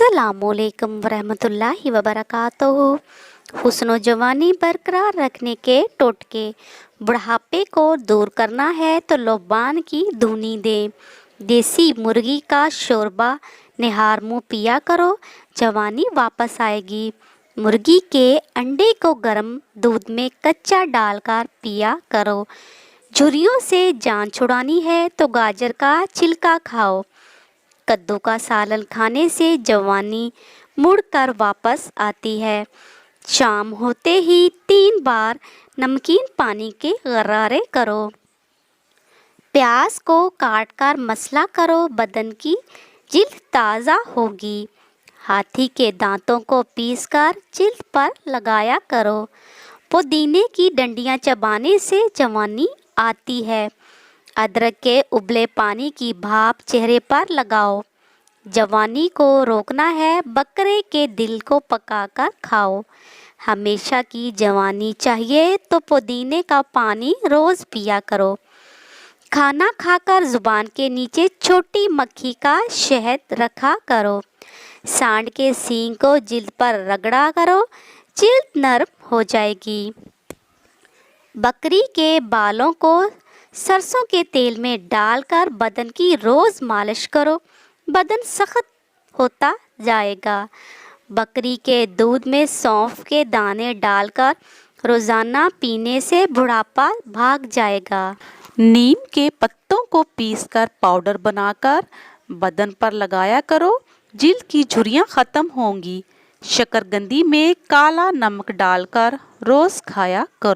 अस्सलामुअलैकुम वरहमतुल्लाहि वबरकातुहू। हुस्न जवानी बरकरार रखने के टोटके। बुढ़ापे को दूर करना है तो लौबान की धुनी दें। देसी मुर्गी का शोरबा निहार मुँह पिया करो, जवानी वापस आएगी। मुर्गी के अंडे को गर्म दूध में कच्चा डालकर पिया करो। झुर्रियों से जान छुड़ानी है तो गाजर का छिलका खाओ। कद्दू का सालन खाने से जवानी मुड़कर वापस आती है। शाम होते ही 3 बार नमकीन पानी के गरारे करो। प्याज को काट कर मसला करो, बदन की जिल्द ताज़ा होगी। हाथी के दांतों को पीसकर जिल्द पर लगाया करो। पुदीने की डंडियाँ चबाने से जवानी आती है। अदरक के उबले पानी की भाप चेहरे पर लगाओ। जवानी को रोकना है, बकरे के दिल को पकाकर खाओ। हमेशा की जवानी चाहिए तो पुदीने का पानी रोज़ पिया करो। खाना खाकर ज़ुबान के नीचे छोटी मक्खी का शहद रखा करो। सांड के सींग को जिल्द पर रगड़ा करो, जिल्द नरम हो जाएगी। बकरी के बालों को सरसों के तेल में डालकर बदन की रोज़ मालिश करो, बदन सख्त होता जाएगा। बकरी के दूध में सौंफ के दाने डालकर रोज़ाना पीने से बुढ़ापा भाग जाएगा। नीम के पत्तों को पीसकर पाउडर बनाकर बदन पर लगाया करो, जिल्द की झुर्रियाँ ख़त्म होंगी। शकरकंदी में काला नमक डालकर रोज़ खाया करो।